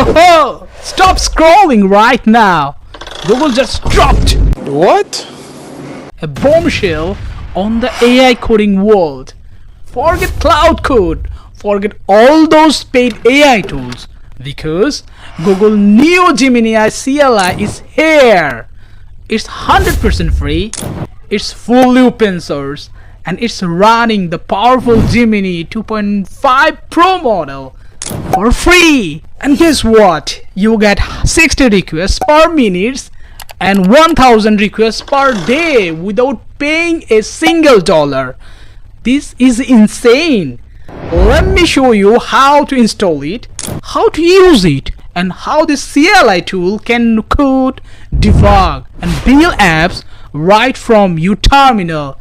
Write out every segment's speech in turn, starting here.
Oh, stop scrolling right now. Google just dropped What? a bombshell on the AI coding world. Forget Cloud Code, forget all those paid AI tools, because Google new Gemini CLI is here. It's 100% free, it's fully open source, and it's running the powerful Gemini 2.5 Pro model for free. And guess what? You get 60 requests per minute and 1000 requests per day without paying a single dollar. This is insane. Let me show you how to install it, how to use it, and how this CLI tool can code, debug, and build apps right from your terminal,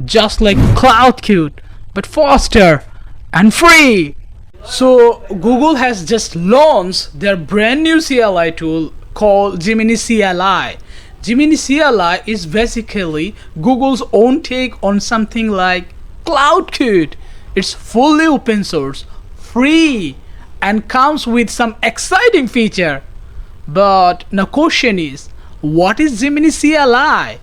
just like Cloud Code, but faster and free. So Google has just launched their brand new CLI tool called Gemini CLI. Gemini CLI is basically Google's own take on something like Cloud Code. It's fully open source, free, and comes with some exciting feature. But the question is, what is Gemini CLI?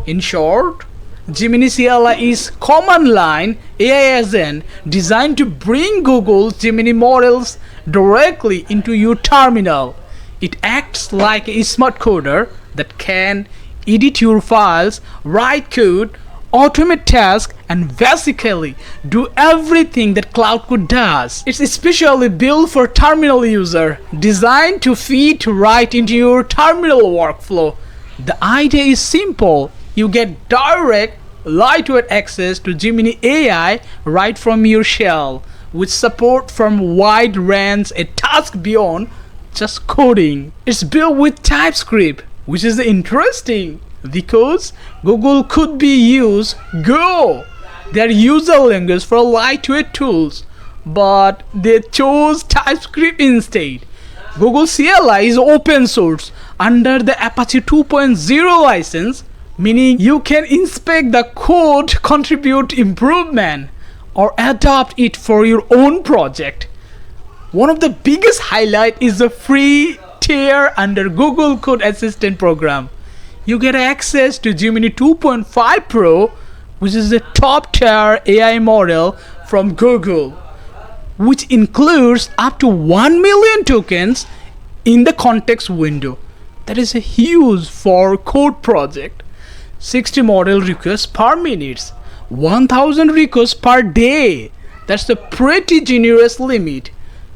In short, Gemini CLI is command line AI agent designed to bring Google's Gemini models directly into your terminal. It acts like a smart coder that can edit your files, write code, automate tasks, and basically do everything that Cloud Code does. It's especially built for terminal user, designed to fit right into your terminal workflow. The idea is simple. You get direct, lightweight access to Gemini AI right from your shell, with support from wide range a task beyond just coding. It's built with TypeScript, which is interesting because Google could be used Go, their user language for lightweight tools, but they chose TypeScript instead. Google CLI is open source under the Apache 2.0 license, meaning you can inspect the code, contribute improvement, or adapt it for your own project. One of the biggest highlight is the free tier under Google Code Assistant program. You get access to Gemini 2.5 Pro, which is the top tier AI model from Google, which includes up to 1 million tokens in the context window. That is a huge for code project. 60 model requests per minute, 1000 requests per day. That's a pretty generous limit,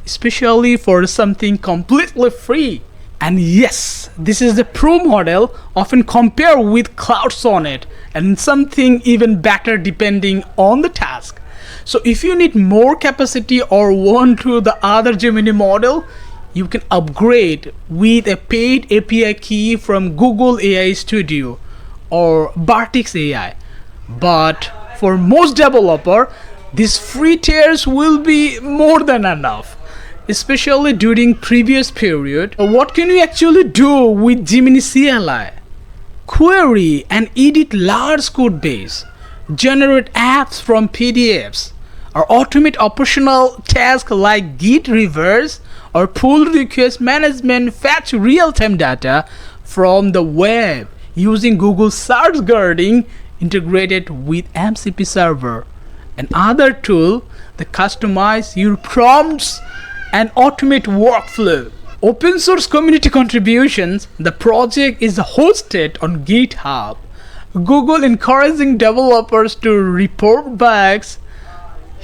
especially for something completely free. And yes, this is the Pro model, often compared with Cloud Sonnet, and something even better depending on the task. So if you need more capacity or want to the other Gemini model, you can upgrade with a paid API key from Google AI Studio or Bartix AI. But for most developer, these free tiers will be more than enough, especially during previous period. What can you actually do with Gemini CLI? Query and edit large code base, generate apps from PDFs, or automate operational tasks like Git reverse or pull request management, fetch real-time data from the web using Google Search Guarding integrated with MCP server and other tool that customize your prompts and automate workflow. Open source community contributions. The project is hosted on GitHub. Google encouraging developers to report bugs,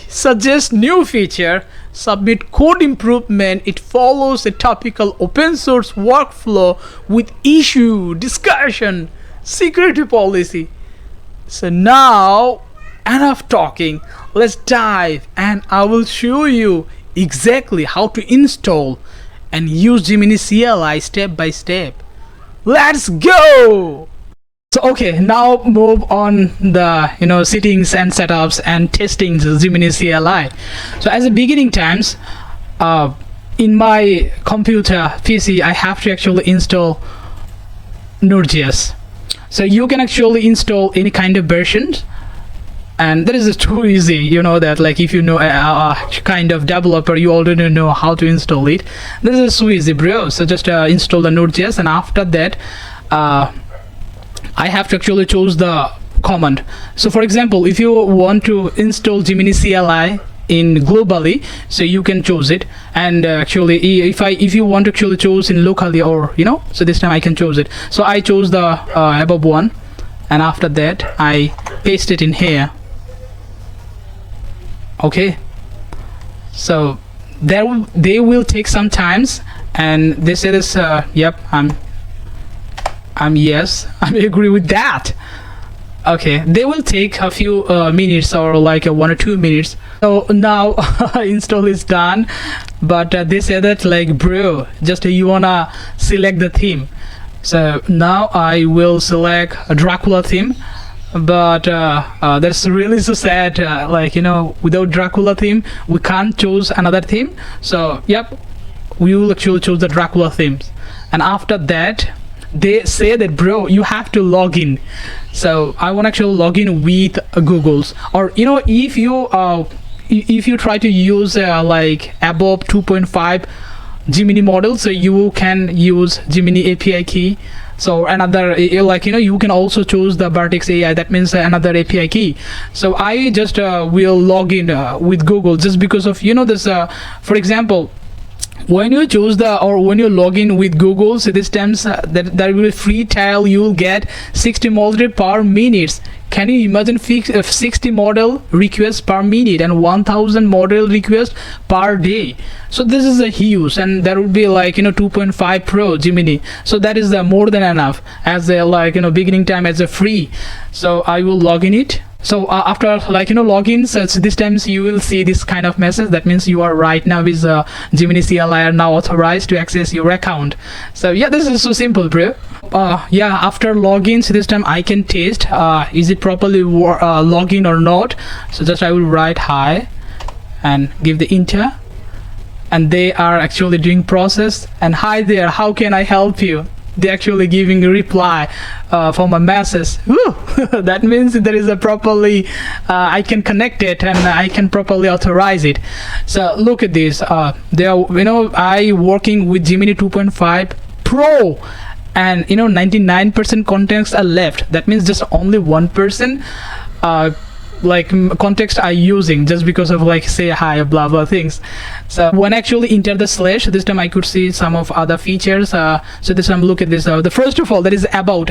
suggest new feature, submit code improvement. It follows a typical open source workflow with issue, discussion, security policy. So now, enough talking. Let's dive and I will show you exactly how to install and use Gemini CLI step by step. Let's go! So okay, now move on the settings and setups and testing the Gemini CLI. So as a beginning times, in my computer PC, I have to actually install Node.js. So you can actually install any kind of version And that is too easy, you know that, like if you know a kind of developer, you already know how to install it. This is so easy, bro. So just install the Node.js, and after that I have to actually choose the command. So for example, if you want to install Gemini CLI in globally, so you can choose it. And actually if you want to actually choose in locally, or you know, so this time I can choose it. So I chose the above one, and after that I paste it in here. Okay, so they will take some times, and they say this yep, I'm yes, I agree with that. Okay, they will take a few minutes, or like 1 or 2 minutes. So now install is done, but they say that, like, bro, just you wanna select the theme. So now I will select a Dracula theme, but that's really so sad, like, you know, without Dracula theme we can't choose another theme. So yep, we will actually choose the Dracula themes. And after that they say that, bro, you have to log in. So I want to actually log in with Google's, or you know, if you try to use like above 2.5 Gemini model, so you can use Gemini API key. So another, like, you know, you can also choose the Vertex AI, that means another API key. So I just will log in with Google, just because of, you know, this for example, when you choose or when you log in with Google, so this times that there will be free trial, you will get 60 model per minute. Can you imagine 60 model requests per minute and 1000 model requests per day? So this is a huge, and there will be, like, you know, 2.5 Pro Gemini. So that is more than enough as a, like, you know, beginning time as a free. So I will log in it. So after, like, you know, logins, so this times you will see this kind of message. That means you are right now with Gemini CLI are now authorized to access your account. So yeah, this is so simple, bro. Yeah, after login, so this time I can test is it properly login or not. So just I will write hi and give the enter, and they are actually doing process. And hi there, how can I help you? They actually giving a reply for my message. Woo! That means there is a properly I can connect it, and I can properly authorize it. So look at this, they are, you know, I working with Gemini 2.5 Pro, and you know, 99% contacts are left. That means just only 1% like context I using, just because of, like, say hi, blah blah things. So when I actually enter the slash, this time I could see some of other features. So this time look at this, the first of all, that is about,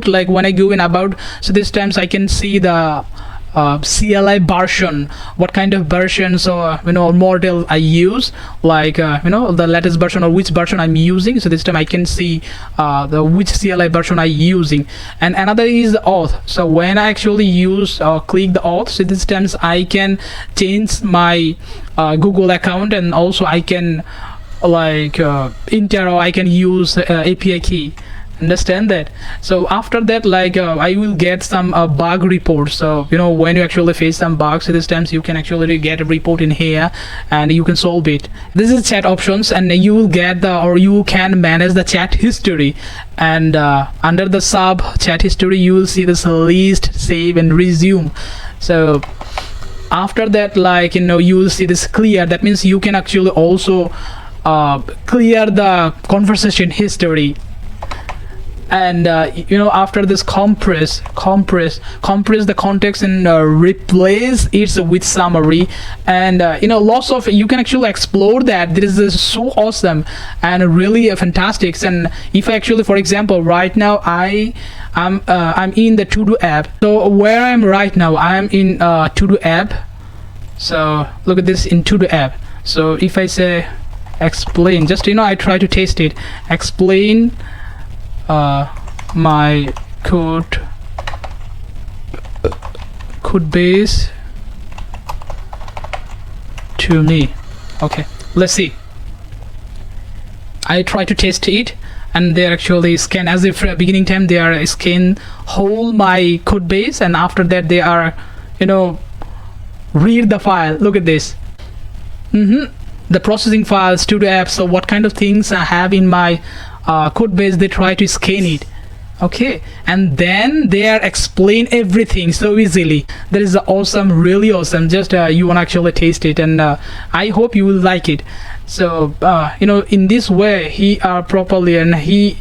like when I go in about, so this times I can see the CLI version, what kind of version, so you know, model I use, like you know, the latest version or which version I'm using. So this time I can see the which CLI version I using. And another is the auth. So when I actually use click the auth, so this times I can change my Google account, and also I can like enter, or I can use API key. Understand that? So after that, like I will get some bug reports. So you know, when you actually face some bugs, so this times you can actually get a report in here and you can solve it. This is chat options, and you will get the, or you can manage the chat history. And under the sub chat history, you will see this list, save and resume. So after that, like, you know, you will see this clear. That means you can actually also clear the conversation history. And you know, after this compress the context and replace it with summary. And you know, lots of, you can actually explore that. This is so awesome and really fantastic. And if I actually, for example, right now I'm in the to-do app. So where I'm right now, I'm in to-do app. So look at this, in to-do app. So if I say explain, just, you know, I try to test it, explain my code base to me. Okay, let's see. I try to test it, and they actually scan, as if beginning time they are scan whole my code base, and after that they are, you know, read the file. Look at this. The processing files to the app. So what kind of things I have in my code base, they try to scan it. Okay, and then they are explain everything so easily. That is awesome, really awesome. Just you want to actually taste it, and I hope you will like it. So in this way he properly, and he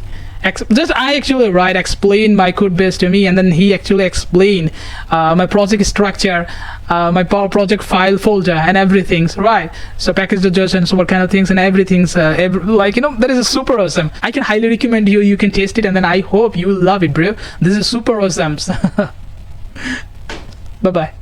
just I actually write explain my code base to me, and then he actually explain my project structure, my power project file folder and everything, right? So package suggestions, what kind of things and everything's that is super awesome. I can highly recommend you can taste it, and then I hope you will love it, bro. This is super awesome. Bye bye.